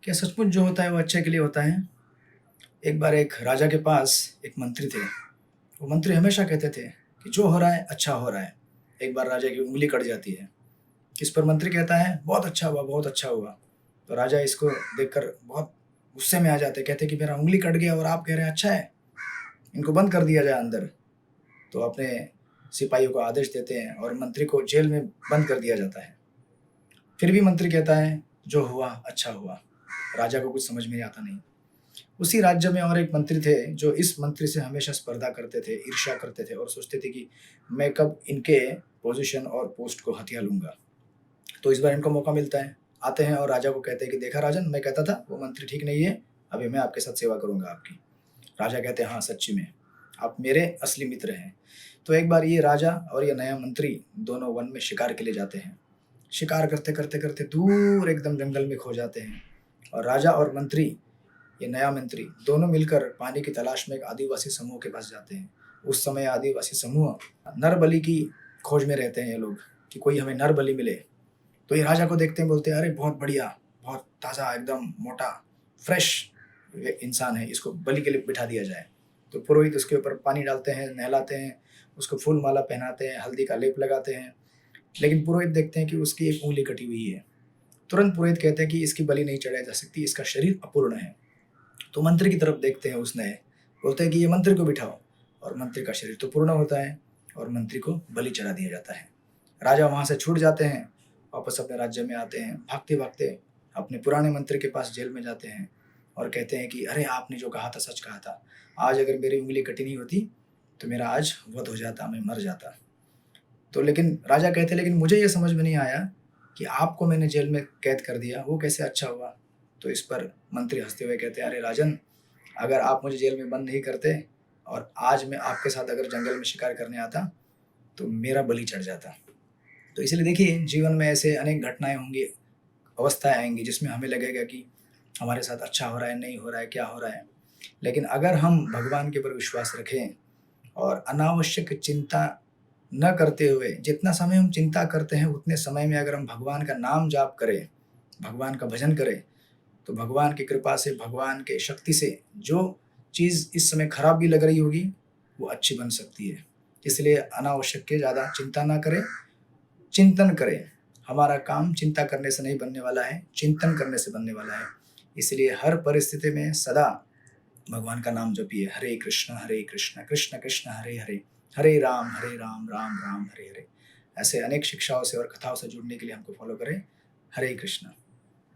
क्या सचमुच जो होता है वो अच्छे के लिए होता है? एक बार एक राजा के पास एक मंत्री थे। वो मंत्री हमेशा कहते थे कि जो हो रहा है अच्छा हो रहा है। एक बार राजा की उँगली कट जाती है। इस पर मंत्री कहता है बहुत अच्छा हुआ, बहुत अच्छा हुआ। तो राजा इसको देखकर बहुत गुस्से में आ जाते हैं, कहते हैं कि मेरा उँगली कट गया और आप कह रहे हैं अच्छा है, इनको बंद कर दिया जाए अंदर। तो अपने सिपाहियों को आदेश देते हैं और मंत्री को जेल में बंद कर दिया जाता है। फिर भी मंत्री कहता है जो हुआ अच्छा हुआ। राजा को कुछ समझ में आता नहीं। उसी राज्य में और एक मंत्री थे जो इस मंत्री से हमेशा स्पर्धा करते थे, ईर्ष्या करते थे और सोचते थे कि मैं कब इनके पोजीशन और पोस्ट को हथिया लूंगा। तो इस बार इनको मौका मिलता है, आते हैं और राजा को कहते हैं कि देखा राजन, मैं कहता था वो मंत्री ठीक नहीं है, अभी मैं आपके साथ सेवा करूंगा आपकी। राजा कहते हैं हाँ सच्ची में आप मेरे असली मित्र हैं। तो एक बार ये राजा और ये नया मंत्री दोनों वन में शिकार के लिए जाते हैं। शिकार करते करते करते दूर एकदम जंगल में खो जाते हैं और राजा और मंत्री, ये नया मंत्री, दोनों मिलकर पानी की तलाश में एक आदिवासी समूह के पास जाते हैं। उस समय आदिवासी समूह नर बलि की खोज में रहते हैं ये लोग, कि कोई हमें नर बलि मिले। तो ये राजा को देखते हैं, बोलते हैं अरे बहुत बढ़िया, बहुत ताज़ा, एकदम मोटा, फ्रेश इंसान है, इसको बलि के लिए बिठा दिया जाए। तो पुरोहित उसके ऊपर पानी डालते हैं, नहलाते हैं, उसको फूल माला पहनाते हैं, हल्दी का लेप लगाते हैं। लेकिन पुरोहित देखते हैं कि उसकी एक उंगली कटी हुई है। तुरंत पुरोहित कहते हैं कि इसकी बलि नहीं चढ़ाई जा सकती, इसका शरीर अपूर्ण है। तो मंत्री की तरफ देखते हैं उसने, बोलते हैं कि ये मंत्री को बिठाओ, और मंत्री का शरीर तो पूर्ण होता है और मंत्री को बलि चढ़ा दिया जाता है। राजा वहां से छूट जाते हैं, वापस अपने राज्य में आते हैं, भागते भागते अपने पुराने मंत्री के पास जेल में जाते हैं और कहते हैं कि अरे आपने जो कहा था सच कहा था, आज अगर मेरी उंगली कटी नहीं होती तो मेरा आज वध हो जाता, मैं मर जाता। तो लेकिन राजा कहते लेकिन मुझे ये समझ में नहीं आया कि आपको मैंने जेल में कैद कर दिया, वो कैसे अच्छा हुआ। तो इस पर मंत्री हंसते हुए कहते हैं अरे राजन, अगर आप मुझे जेल में बंद नहीं करते और आज मैं आपके साथ अगर जंगल में शिकार करने आता तो मेरा बलि चढ़ जाता। तो इसलिए देखिए जीवन में ऐसे अनेक घटनाएं होंगी, अवस्थाएं आएंगी जिसमें हमें लगेगा कि हमारे साथ अच्छा हो रहा है, नहीं हो रहा है, क्या हो रहा है। लेकिन अगर हम भगवान के ऊपर विश्वास रखें और अनावश्यक चिंता न करते हुए, जितना समय हम चिंता करते हैं उतने समय में अगर हम भगवान का नाम जाप करें, भगवान का भजन करें, तो भगवान की कृपा से, भगवान के शक्ति से जो चीज़ इस समय खराब भी लग रही होगी वो अच्छी बन सकती है। इसलिए अनावश्यक के ज़्यादा चिंता ना करें, चिंतन करें। हमारा काम चिंता करने से नहीं बनने वाला है, चिंतन करने से बनने वाला है। इसलिए हर परिस्थिति में सदा भगवान का नाम जपिए। हरे कृष्ण कृष्ण कृष्ण हरे हरे, हरे राम राम राम हरे हरे। ऐसे अनेक शिक्षाओं से और कथाओं से जुड़ने के लिए हमको फॉलो करें। हरे कृष्ण।